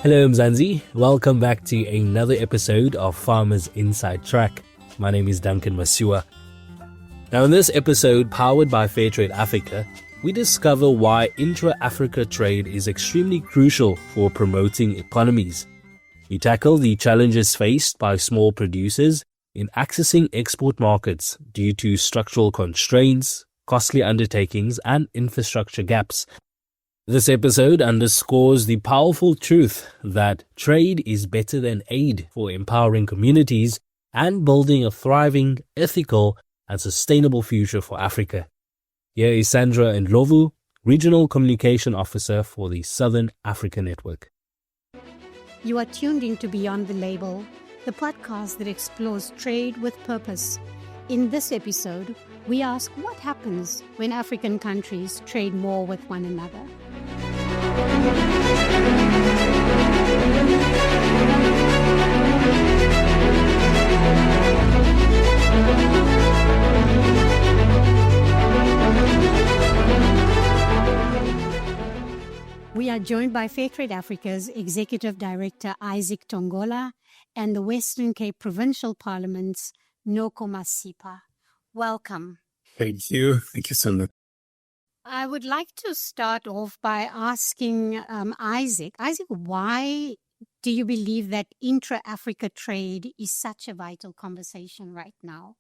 Hello, Mzansi. Welcome back to another episode of Farmers Inside Track. My name is Duncan Masua. Now, in this episode, powered by Fairtrade Africa, we discover why intra-Africa trade is extremely crucial for promoting economies. We tackle the challenges faced by small producers in accessing export markets due to structural constraints, costly undertakings, and infrastructure gaps. This episode underscores the powerful truth that trade is better than aid for empowering communities and building a thriving, ethical, and sustainable future for Africa. Here is Sandra Ndlovu, Regional Communication Officer for the Southern Africa Network. You are tuned into Beyond the Label, the podcast that explores trade with purpose. In this episode, we ask what happens when African countries trade more with one another. We are joined by Fairtrade Africa's Executive Director Isaac Tongola and the Western Cape Provincial Parliament's Noko Masipa. Welcome. Thank you. Thank you, Sandra. I would like to start off by asking Isaac, why do you believe that intra-Africa trade is such a vital conversation right now?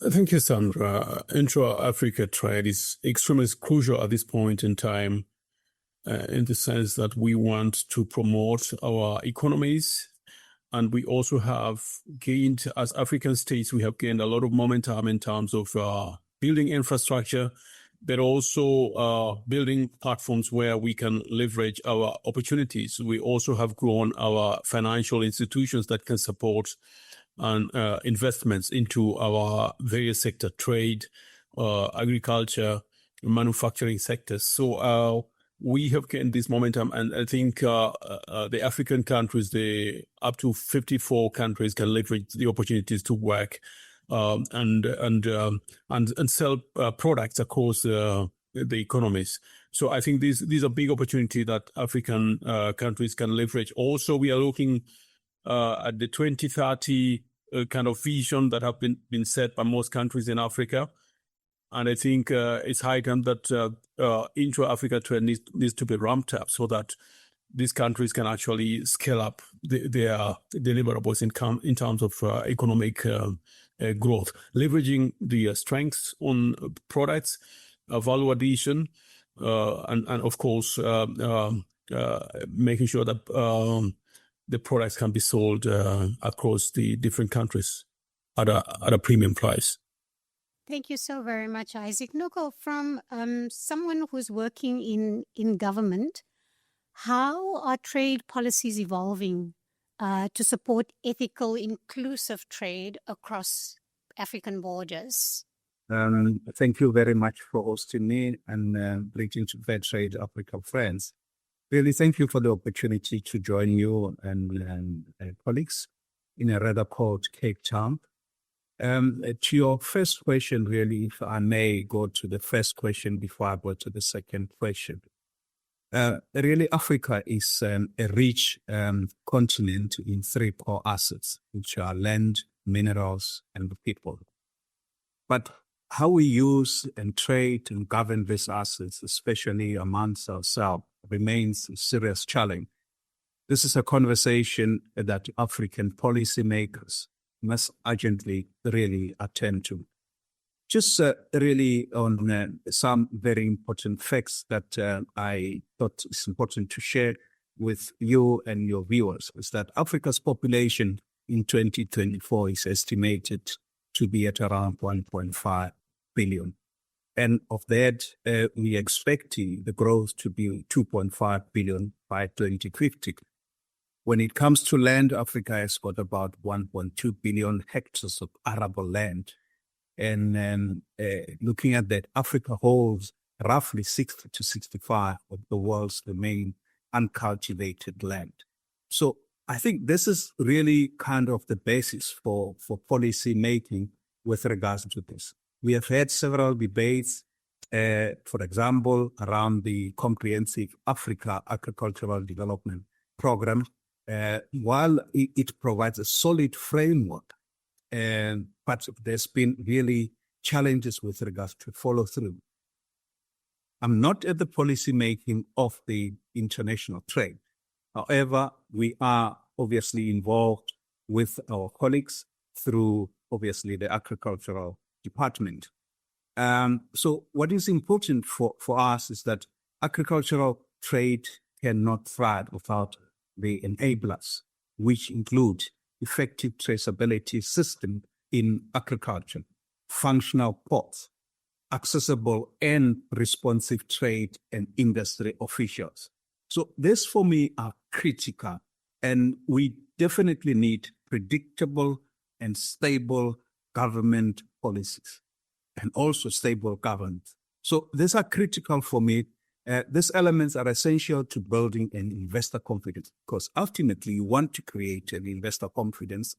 Thank you, Sandra. Intra-Africa trade is extremely crucial at this point in time, in the sense that we want to promote our economies. And we also have gained, as African states, we have gained a lot of momentum in terms of building infrastructure, but also building platforms where we can leverage our opportunities. We also have grown our financial institutions that can support investments into our various sector, trade, agriculture, manufacturing sectors. So we have gained this momentum, and I think the African countries, up to 54 countries, can leverage the opportunities to work and sell products across the economies. So I think these are big opportunities that African countries can leverage. Also, we are looking at the 2030 kind of vision that have been set by most countries in Africa. And I think it's high time that intra-Africa trade needs to be ramped up so that these countries can actually scale up their deliverables in terms of economic growth, leveraging the strengths on products, value addition, and of course, making sure that the products can be sold across the different countries at a premium price. Thank you so very much, Isaac. Noko, from someone who's working in government, how are trade policies evolving to support ethical, inclusive trade across African borders? Thank you very much for hosting me and bringing to Fairtrade Africa friends. Really, thank you for the opportunity to join you and colleagues in a rather cold Cape Town. To your first question, really, if I may go to the first question before I go to the second question. Really, Africa is a rich continent in three core assets, which are land, minerals, and people. But how we use and trade and govern these assets, especially amongst ourselves, remains a serious challenge. This is a conversation that African policymakers must urgently really attend to. Just really on some very important facts that I thought is important to share with you and your viewers is that Africa's population in 2024 is estimated to be at around 1.5 billion. And of that, we expect the growth to be 2.5 billion by 2050. When it comes to land, Africa has got about 1.2 billion hectares of arable land. And looking at that, Africa holds roughly 60 to 65 of the world's main uncultivated land. So I think this is really kind of the basis for policy making with regards to this. We have had several debates, for example, around the Comprehensive Africa Agricultural Development Program, while it provides a solid framework, but there's been really challenges with regards to follow through. I'm not at the policy making of the international trade. However, we are obviously involved with our colleagues through obviously the agricultural department. So what is important for us is that agricultural trade cannot thrive without the enablers, which include effective traceability system in agriculture, functional ports, accessible and responsive trade and industry officials. So this for me are critical, and we definitely need predictable and stable government policies and also stable governance. So these are critical for me. These elements are essential to building an investor confidence, because ultimately you want to create an investor confidence.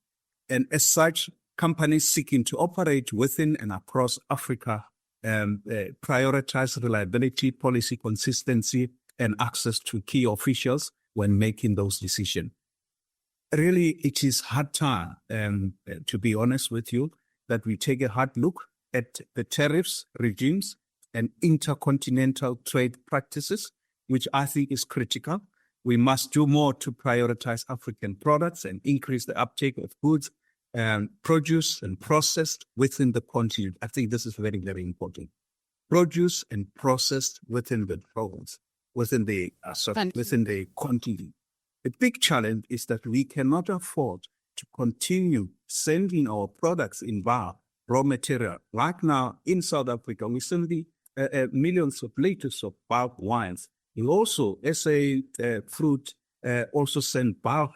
And as such, companies seeking to operate within and across Africa prioritize reliability, policy consistency, and access to key officials when making those decisions. Really, it is hard time, to be honest with you, that we take a hard look at the tariffs regimes and intercontinental trade practices, which I think is critical. We must do more to prioritize African products and increase the uptake of goods produce and processed within the continent. I think this is very, very important. Produce and processed within the province, within the continent. The big challenge is that we cannot afford to continue sending our products in raw material. Right now in South Africa, we send millions of liters of bulk wines. We also, SA Fruit, also send bulk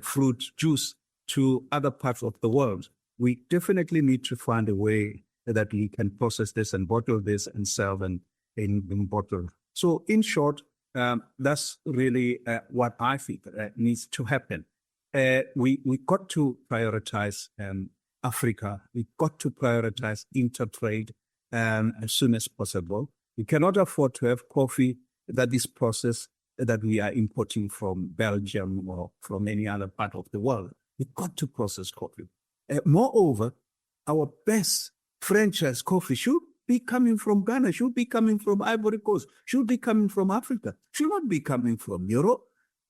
fruit juice to other parts of the world. We definitely need to find a way that we can process this and bottle this and sell them in bottle. So in short, that's really what I think needs to happen. We got to prioritize Africa. We got to prioritize intertrade as soon as possible. We cannot afford to have coffee that is processed that we are importing from Belgium or from any other part of the world. We've got to process coffee. Moreover, our best franchise coffee should be coming from Ghana, should be coming from Ivory Coast, should be coming from Africa, should not be coming from Europe,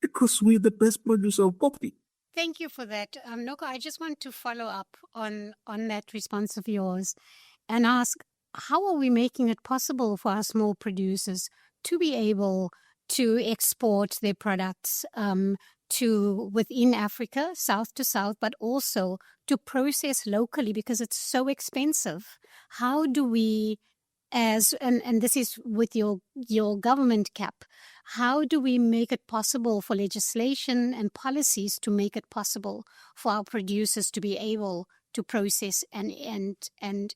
because we're the best producer of coffee. Thank you for that. Noko, I just want to follow up on that response of yours and ask, how are we making it possible for our small producers to be able to export their products to within Africa, south to south, but also to process locally because it's so expensive? How do we, and this is with your government cap, how do we make it possible for legislation and policies to make it possible for our producers to be able to process and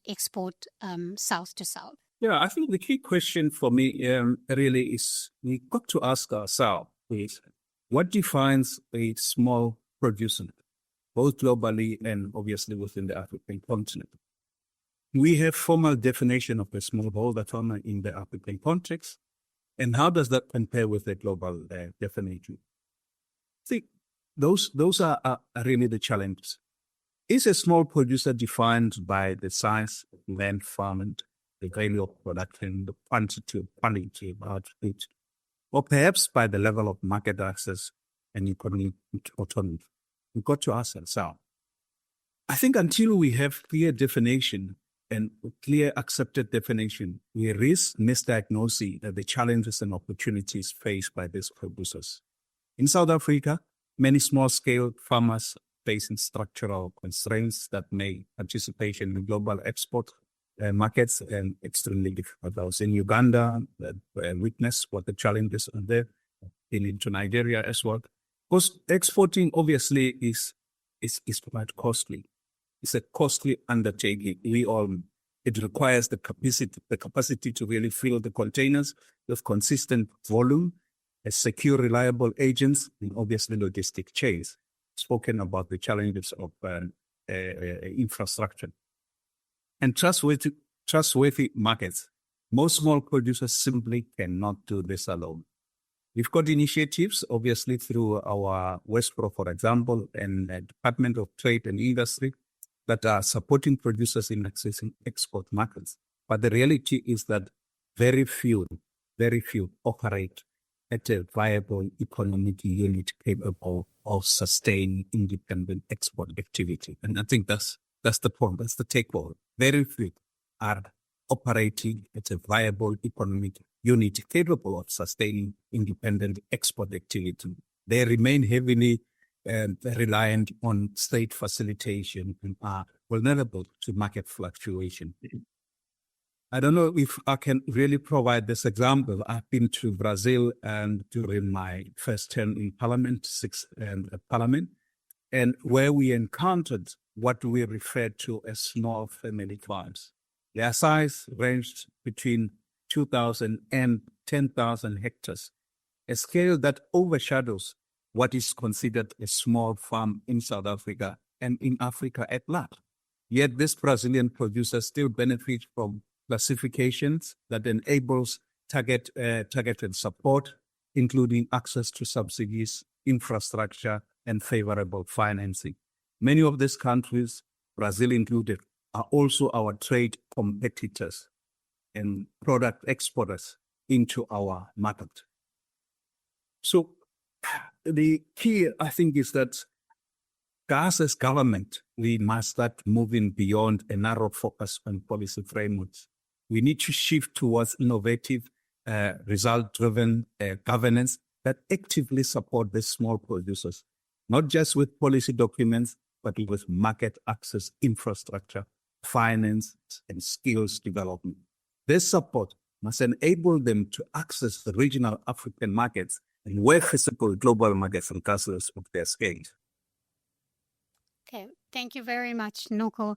export south to south? Yeah, I think the key question for me really is we got to ask ourselves is, what defines a small producer, both globally and obviously within the African continent? We have formal definition of a smallholder farmer in the African context. And how does that compare with the global definition? See, those are really the challenges. Is a small producer defined by the size of land farmed, the value of production, the quantity of quality of output, or perhaps by the level of market access and economic autonomy? We've got to ask ourselves. I think until we have clear definition and clear accepted definition, we risk misdiagnosing the challenges and opportunities faced by these producers. In South Africa, many small-scale farmers facing structural constraints that make participation in global export markets and extremely difficult. I was in Uganda, witnessed what the challenges are there, into Nigeria as well. Because exporting obviously is quite costly. It's a costly undertaking. It requires the capacity to really fill the containers with consistent volume, a secure, reliable agents, and obviously logistic chains. Spoken about the challenges of infrastructure and trustworthy markets. Most small producers simply cannot do this alone. We've got initiatives, obviously, through our WestPro, for example, and the Department of Trade and Industry that are supporting producers in accessing export markets. But the reality is that very few operate at a viable economic unit capable of sustaining independent export activity. And I think that's the point, that's the takeaway. Very few are operating at a viable economic unit capable of sustaining independent export activity. They remain heavily reliant on state facilitation and are vulnerable to market fluctuation. I don't know if I can really provide this example. I've been to Brazil and during my first term in Parliament, and where we encountered what we refer to as small family farms. Their size ranged between 2,000 and 10,000 hectares, a scale that overshadows what is considered a small farm in South Africa and in Africa at large. Yet this Brazilian producer still benefits from classifications that enables targeted support, including access to subsidies, infrastructure, and favorable financing. Many of these countries, Brazil included, are also our trade competitors and product exporters into our market. So the key, I think, is that as government, we must start moving beyond a narrow focus on policy frameworks. We need to shift towards innovative, result-driven governance that actively support the small producers, not just with policy documents, but with market access, infrastructure, finance, and skills development. This support must enable them to access the regional African markets and where physical global markets and customers of their scale. Okay, thank you very much, Noko.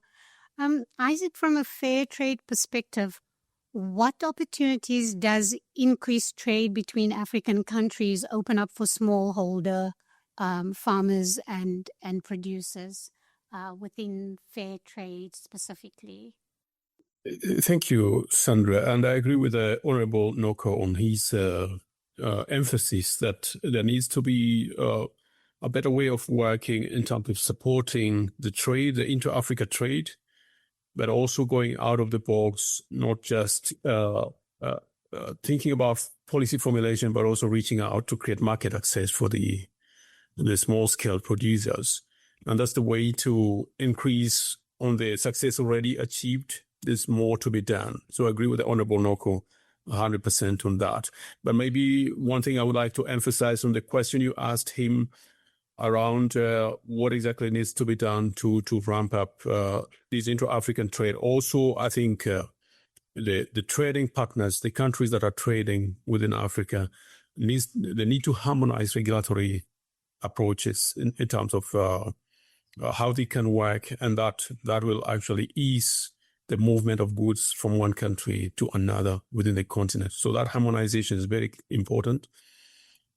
Isaac, from a fair trade perspective, what opportunities does increased trade between African countries open up for smallholder farmers and producers within fair trade specifically? Thank you, Sandra. And I agree with the Honorable Noko on his emphasis that there needs to be a better way of working in terms of supporting the trade, the intra-Africa trade, but also going out of the box, not just thinking about policy formulation, but also reaching out to create market access for the small-scale producers. And that's the way to increase on the success already achieved. There's more to be done. So I agree with the Honorable Noko 100% on that. But maybe one thing I would like to emphasize on the question you asked him around what exactly needs to be done to ramp up this intra-African trade. Also, I think the trading partners, the countries that are trading within Africa, they need to harmonize regulatory approaches in terms of how they can work, and that will actually ease the movement of goods from one country to another within the continent. So that harmonization is very important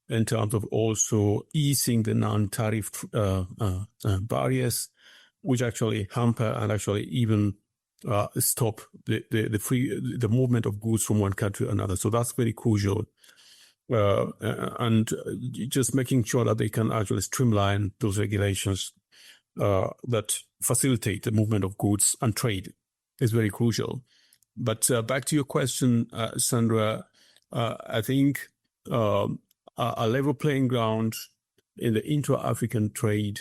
in terms of also easing the non-tariff barriers, which actually hamper and actually even stop the movement of goods from one country to another. So that's very crucial. And just making sure that they can actually streamline those regulations that facilitate the movement of goods and trade is very crucial. But back to your question, Sandra, I think a level playing ground in the intra-African trade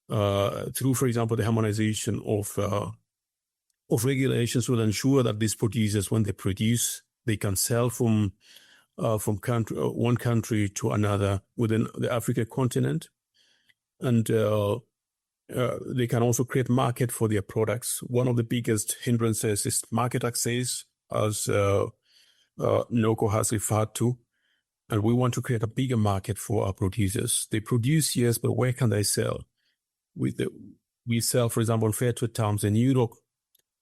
through, for example, the harmonization of regulations will ensure that these producers, when they produce, they can sell from one country to another within the African continent, and they can also create market for their products. One of the biggest hindrances is market access, as Noko has referred to. And we want to create a bigger market for our producers. They produce, yes, but where can they sell? We sell, for example, in fair trade terms in Europe,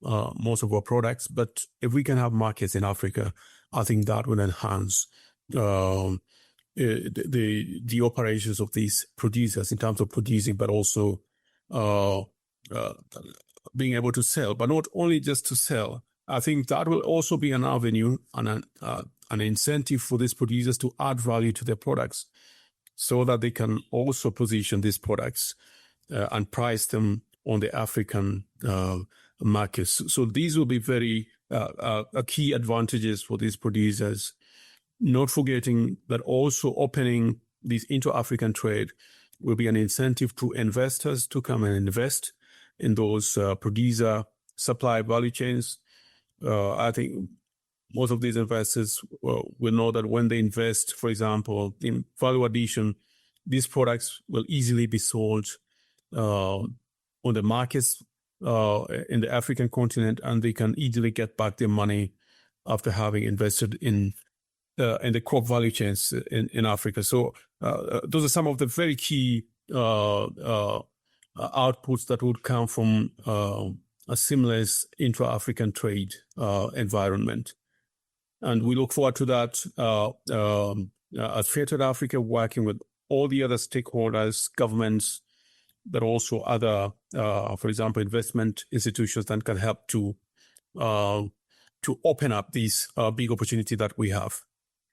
most of our products. But if we can have markets in Africa, I think that will enhance the operations of these producers in terms of producing, but also being able to sell. But not only just to sell. I think that will also be an avenue and an incentive for these producers to add value to their products so that they can also position these products and price them on the African markets. So these will be very key advantages for these producers, not forgetting that also opening this intra-African trade will be an incentive to investors to come and invest in those producer supply value chains. I think most of these investors will know that when they invest, for example, in value addition, these products will easily be sold on the markets in the African continent, and they can easily get back their money after having invested in the crop value chains in Africa. So those are some of the very key outputs that would come from a seamless intra-African trade environment. And we look forward to that at Fair Trade Africa, working with all the other stakeholders, governments, but also other, for example, investment institutions that can help to open up these big opportunity that we have.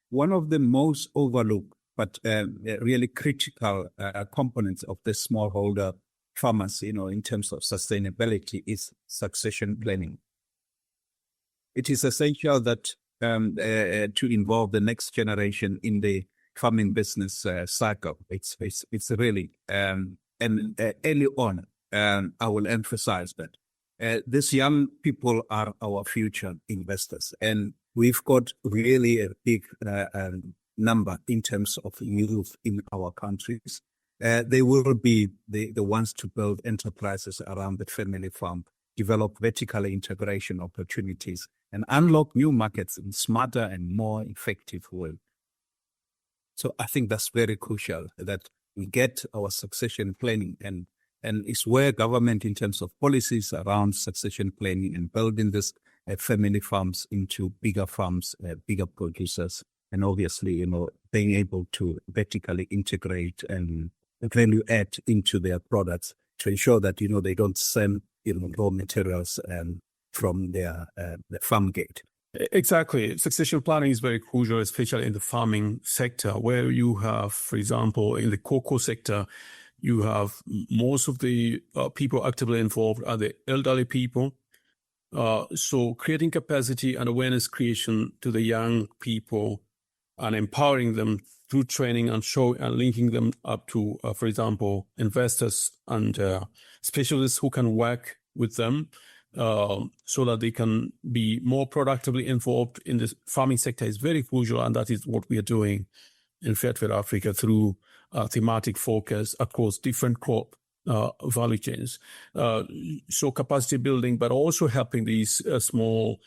One of the most overlooked but really critical components of the smallholder farmers, in terms of sustainability, is succession planning. It is essential that to involve the next generation in the farming business cycle. It's really and early on. I will emphasize that these young people are our future investors, and we've got really a big number in terms of youth in our countries. They will be the ones to build enterprises around the family farm, develop vertical integration opportunities, and unlock new markets in smarter and more effective way. So I think that's very crucial that we get our succession planning, and it's where government, in terms of policies around succession planning and building this family farms into bigger farms, bigger producers, and obviously, being able to vertically integrate and value add into their products to ensure that, they don't send, raw materials from their farm gate. Exactly. Succession planning is very crucial, especially in the farming sector, where you have, for example, in the cocoa sector, you have most of the people actively involved are the elderly people. So creating capacity and awareness creation to the young people and empowering them through training and linking them up to, for example, investors and specialists who can work with them so that they can be more productively involved in the farming sector is very crucial. And that is what we are doing in Fair Trade Africa through thematic focus across different crop value chains. So capacity building, but also helping these small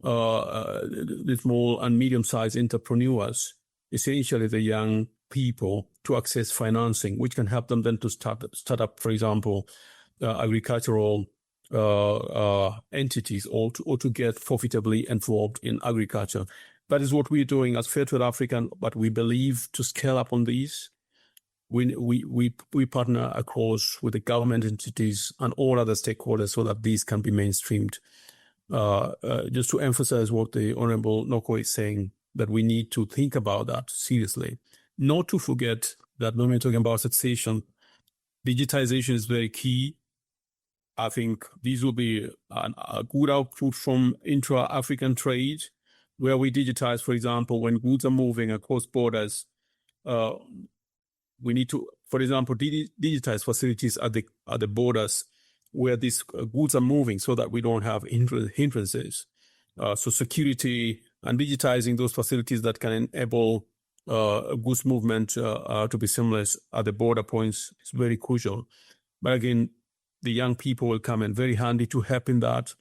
and medium-sized entrepreneurs, essentially the young people, to access financing, which can help them then to start up, for example, agricultural entities or to get profitably involved in agriculture. That is what we're doing as Fair Trade Africa, but we believe to scale up on these. We partner across with the government entities and all other stakeholders so that these can be mainstreamed. Just to emphasize what the Honorable Noko is saying, that we need to think about that seriously. Not to forget that when we're talking about succession, digitization is very key. I think these will be a good output from intra-African trade, where we digitize, for example, when goods are moving across borders. We need to, for example, digitize facilities at the borders where these goods are moving so that we don't have hindrances. So security and digitizing those facilities that can enable goods movement to be seamless at the border points is very crucial. But again, the young people will come in very handy to help in that.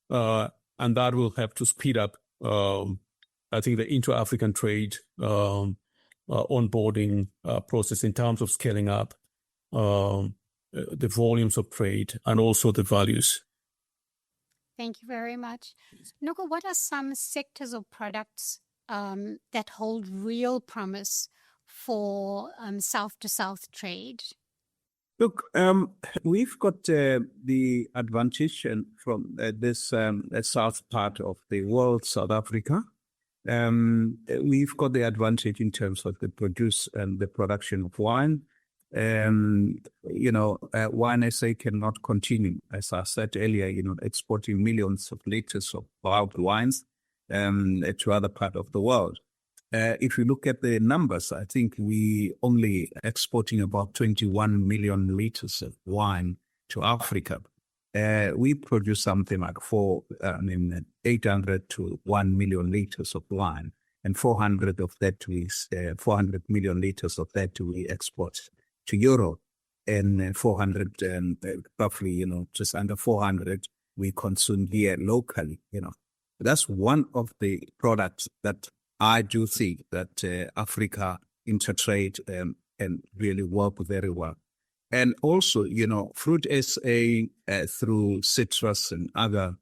And that will help to speed up, I think, the intra-African trade onboarding process in terms of scaling up the volumes of trade and also the values. Thank you very much. Noko, what are some sectors or products that hold real promise for south-to-south trade? Look, we've got the advantage from this south part of the world, South Africa. We've got the advantage in terms of the produce and the production of wine. Wine SA cannot continue, as I said earlier, exporting millions of liters of wild wines to other part of the world. If you look at the numbers, I think we only exporting about 21 million liters of wine to Africa. We produce something like 800 to 1 million liters of wine, and 400 million liters of that we export to Europe, and 400, roughly, just under 400 we consume here locally. That's one of the products that I do think that Africa intertrade and really work very well. And also, Fruit SA through citrus and other,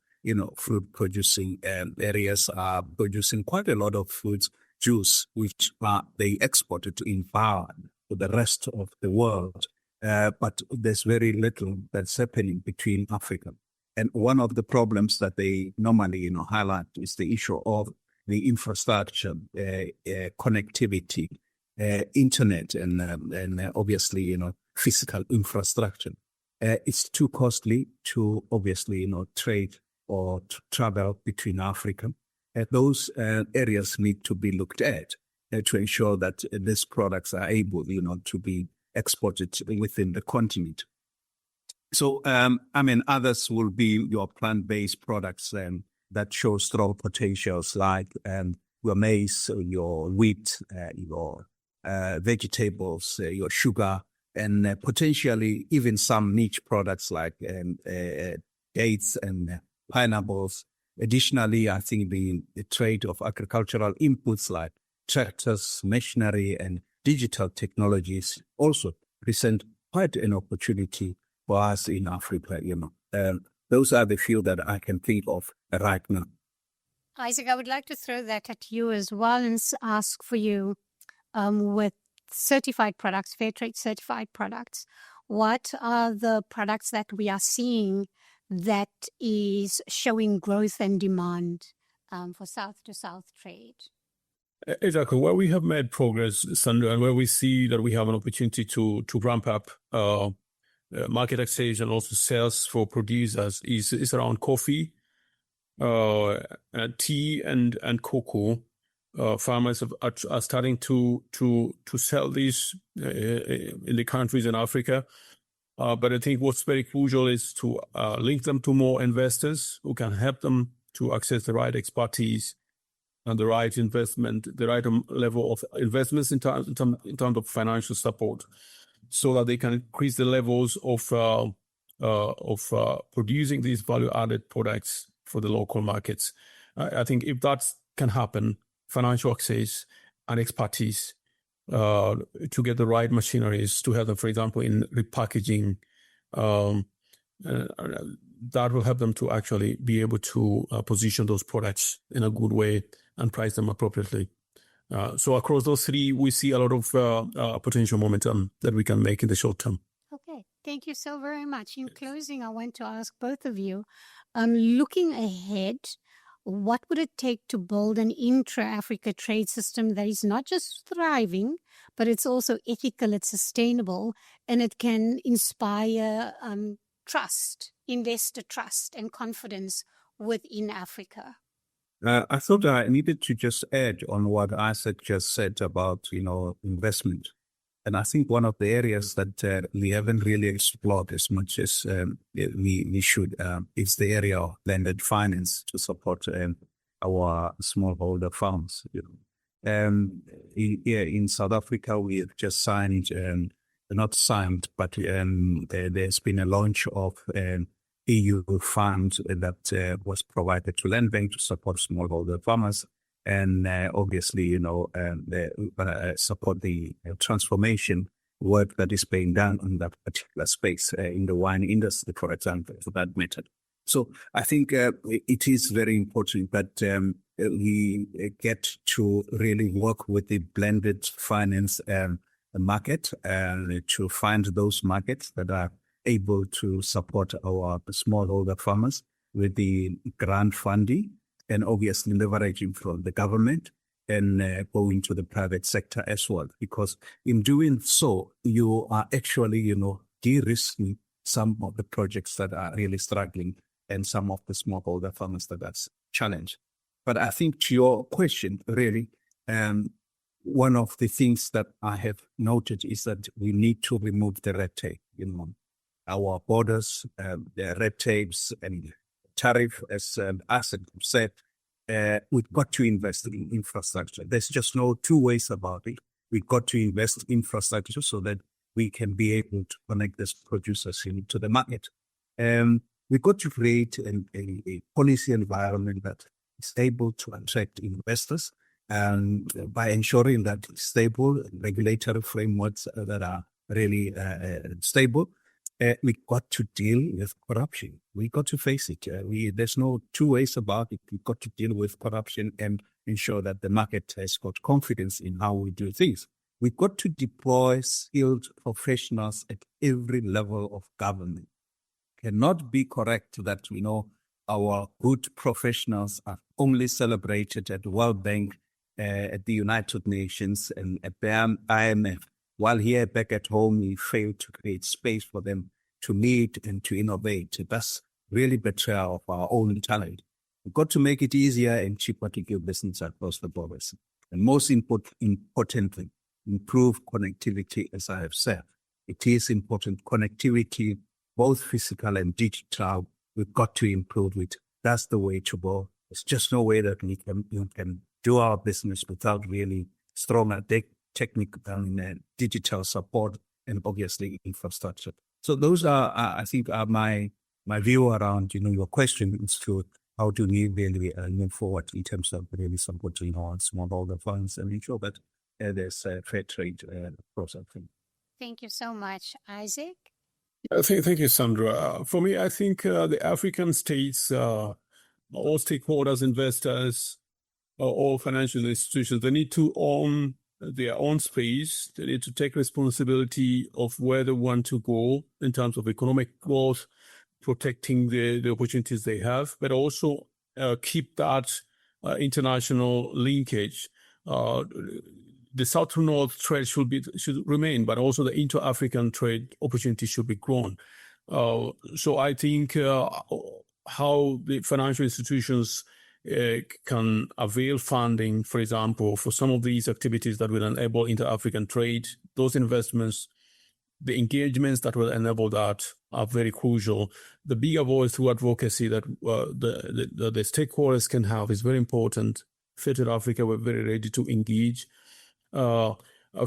fruit producing areas are producing quite a lot of fruit juice, which they exported to empower to the rest of the world. But there's very little that's happening between Africa. And one of the problems that they normally, highlight is the issue of the infrastructure, connectivity, internet, and obviously, physical infrastructure. It's too costly to obviously, trade or to travel between Africa. Those areas need to be looked at to ensure that these products are able, to be exported within the continent. So, others will be your plant-based products that show strong potentials, like your maize, your wheat, your vegetables, your sugar, and potentially even some niche products like dates and pineapples. Additionally, I think the trade of agricultural inputs like tractors, machinery, and digital technologies also present quite an opportunity for us in Africa. Those are the few that I can think of right now. Isaac, I would like to throw that at you as well and ask for you, with certified products, fair trade certified products, what are the products that we are seeing that is showing growth and demand for South to South trade? Exactly. Where we have made progress, Sandra, and where we see that we have an opportunity to ramp up market access and also sales for producers is around coffee, tea, and cocoa. Farmers are starting to sell these in the countries in Africa. But I think what's very crucial is to link them to more investors who can help them to access the right expertise and the right investment, the right level of investments in terms of financial support, so that they can increase the levels of producing these value-added products for the local markets. I think if that can happen, financial access and expertise to get the right machineries to help them, for example, in repackaging, that will help them to actually be able to position those products in a good way and price them appropriately. So across those three, we see a lot of potential momentum that we can make in the short term. Okay, thank you so very much. In closing, I want to ask both of you, looking ahead, what would it take to build an intra-Africa trade system that is not just thriving, but it's also ethical, it's sustainable, and it can inspire trust, investor trust and confidence within Africa? I thought I needed to just add on what Isaac just said about, investment. And I think one of the areas that we haven't really explored as much as we should is the area of blended finance to support our smallholder farms. Here in South Africa, we have just signed, not signed, but there's been a launch of EU fund that was provided to Land Bank to support smallholder farmers. And obviously, support the transformation work that is being done in that particular space in the wine industry, for example, for that matter. So I think it is very important that we get to really work with the blended finance market and to find those markets that are able to support our smallholder farmers with the grant funding, and obviously leveraging from the government and go into the private sector as well. Because in doing so, you are actually, de-risking some of the projects that are really struggling and some of the smallholder farmers that are challenged. But I think to your question, really, one of the things that I have noted is that we need to remove the red tape. Our borders, the red tapes and tariff, as Asad said, we've got to invest in infrastructure. There's just no two ways about it. We've got to invest in infrastructure so that we can be able to connect these producers into the market. We've got to create a policy environment that is able to attract investors, and by ensuring that stable regulatory frameworks that are really stable. We've got to deal with corruption. We've got to face it. There's no two ways about it. We've got to deal with corruption and ensure that the market has got confidence in how we do things. We've got to deploy skilled professionals at every level of government. It cannot be correct that, our good professionals are only celebrated at the World Bank, at the United Nations, and at the IMF. While here back at home, we fail to create space for them to lead and to innovate. That's really betrayal of our own talent. We've got to make it easier and cheaper to do business across the borders. And most importantly, improve connectivity, as I have said. It is important. Connectivity, both physical and digital, we've got to improve it. That's the way to go. There's just no way that we can do our business without really stronger technical and digital support, and obviously infrastructure. So those are, I think, my view around, your question is to how do we really move forward in terms of really supporting our smallholder farms and ensure that there's a fair trade process. Thank you so much, Isaac. Thank you, Sandra. For me, I think the African states, all stakeholders, investors, all financial institutions, they need to own their own space. They need to take responsibility of where they want to go in terms of economic growth, protecting the opportunities they have, but also keep that international linkage. The South to North trade should remain, but also the inter-African trade opportunity should be grown. So I think how the financial institutions can avail funding, for example, for some of these activities that will enable inter-African trade, those investments, the engagements that will enable that are very crucial. The bigger voice through advocacy that the stakeholders can have is very important. Federal Africa, we're very ready to engage. For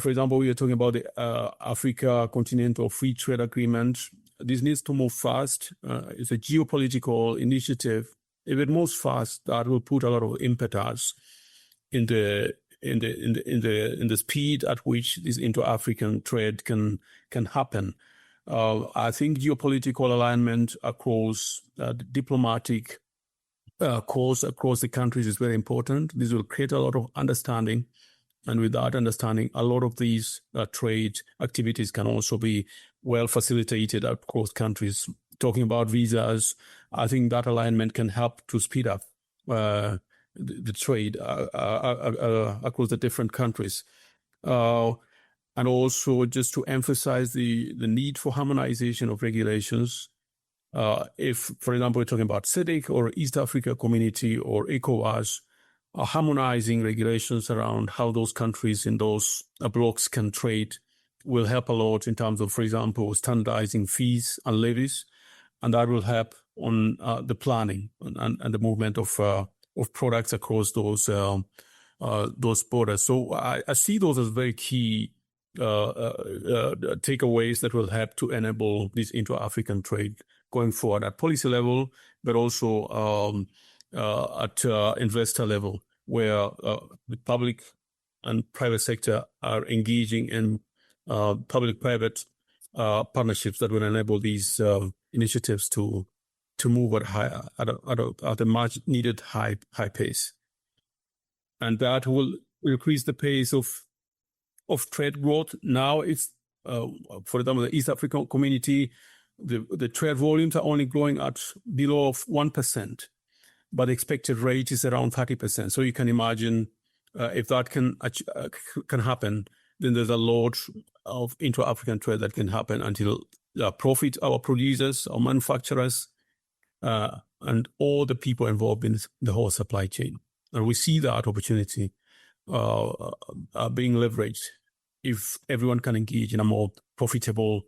example, we are talking about the Africa Continental Free Trade Agreement. This needs to move fast. It's a geopolitical initiative. If it moves fast, that will put a lot of impetus in the speed at which this inter-African trade can happen. I think geopolitical alignment across diplomatic course across the countries is very important. This will create a lot of understanding. And with that understanding, a lot of these trade activities can also be well facilitated across countries. Talking about visas, I think that alignment can help to speed up the trade across the different countries. And also just to emphasize the need for harmonization of regulations. If, for example, we're talking about SADC or East Africa Community or ECOWAS, harmonizing regulations around how those countries in those blocks can trade will help a lot in terms of, for example, standardizing fees and levies. And that will help on the planning and the movement of products across those borders. So I see those as very key takeaways that will help to enable this inter-African trade going forward at policy level, but also at investor level, where the public and private sector are engaging in public-private partnerships that will enable these initiatives to move at a much needed high pace, and that will increase the pace of trade growth. Now it's for example, the East African Community, the trade volumes are only growing at below 1%, but the expected rate is around 30%. So you can imagine If that can happen, then there's a lot of intra-African trade that can happen until profit our producers, our manufacturers, and all the people involved in the whole supply chain. And we see that opportunity being leveraged if everyone can engage in a more profitable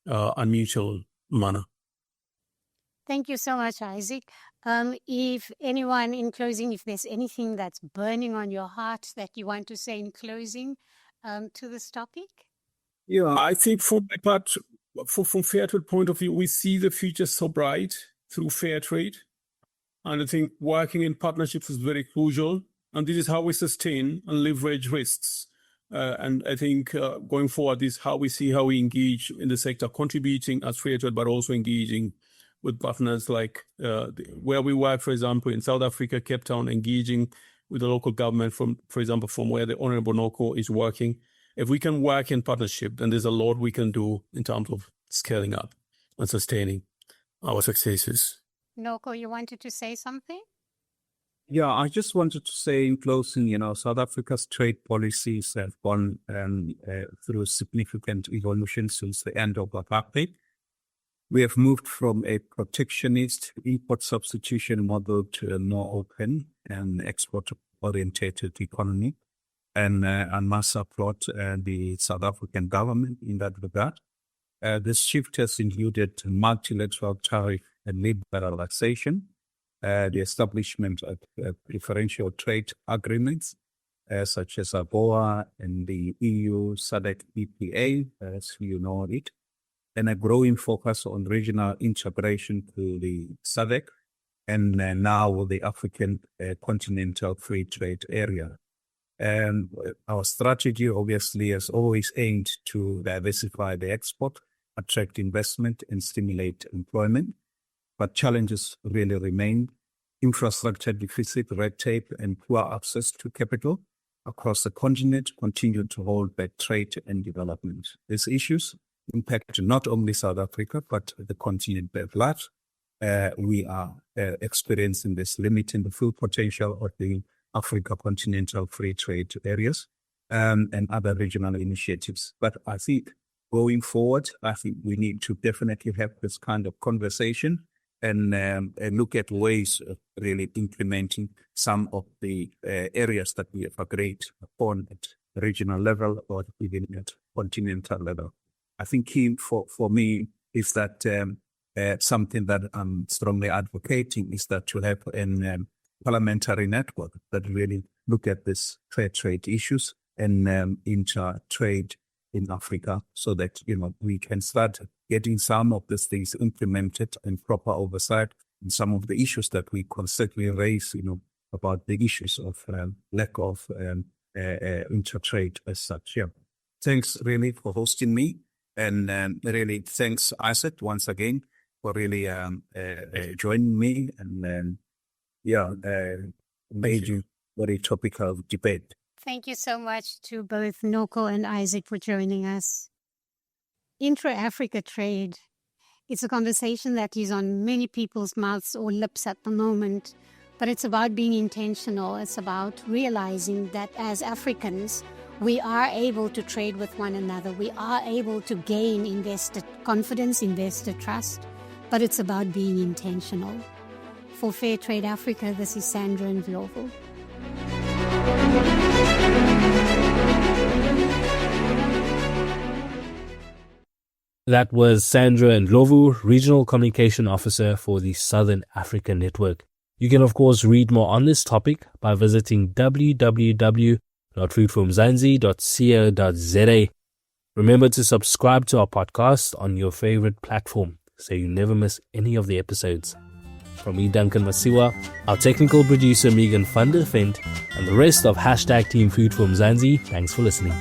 and mutual manner. Thank you so much, Isaac. If anyone, in closing, if there's anything that's burning on your heart that you want to say in closing to this topic? Yeah, I think from my part, from fair trade point of view, we see the future so bright through fair trade. And I think working in partnerships is very crucial. And this is how we sustain and leverage risks. And I think going forward, this is how we engage in the sector, contributing as fair trade, but also engaging with partners like where we work, for example, in South Africa, Cape Town, engaging with the local government, for example, from where the Honorable Noko is working. If we can work in partnership, then there's a lot we can do in terms of scaling up and sustaining our successes. Noko, you wanted to say something? Yeah, I just wanted to say in closing, South Africa's trade policies have gone through significant evolution since the end of apartheid. We have moved from a protectionist import substitution model to a more open and export-oriented economy. And I must applaud the South African government in that regard. This shift has included multilateral tariff and liberalization, the establishment of preferential trade agreements, such as AGOA and the EU SADC EPA, as you know it, and a growing focus on regional integration to the SADC and now the African Continental Free Trade Area. And our strategy obviously has always aimed to diversify the export, attract investment and stimulate employment. But challenges really remain: infrastructure deficit, red tape and poor access to capital across the continent continue to hold back trade and development. These issues impact not only South Africa, but the continent at large. We are experiencing this limiting the full potential of the Africa Continental Free Trade Areas and other regional initiatives. But I think going forward, I think we need to definitely have this kind of conversation and look at ways of really implementing some of the areas that we have agreed upon at regional level or even at continental level. I think key for me is that something that I'm strongly advocating is that to have a parliamentary network that really look at these fair trade issues and inter-trade in Africa so that, we can start getting some of these things implemented and proper oversight and some of the issues that we constantly raise, about the issues of lack of inter-trade as such. Yeah. Thanks really for hosting me. And really thanks, Isaac, once again for really joining me and major very topical debate. Thank you so much to both Noko and Isaac for joining us. Intra-Africa trade, it's a conversation that is on many people's mouths or lips at the moment, but it's about being intentional. It's about realizing that as Africans, we are able to trade with one another. We are able to gain investor confidence, investor trust, but it's about being intentional. For Fair Trade Africa, this is Sandra Ndlovu. That was Sandra Ndlovu, Regional Communication Officer for the Southern Africa Network. You can, of course, read more on this topic by visiting www.foodformzansi.co.za. Remember to subscribe to our podcast on your favorite platform so you never miss any of the episodes. From me, Duncan Masiwa, our technical producer Megan van der Vent, and the rest of #Team Food for Mzansi, thanks for listening.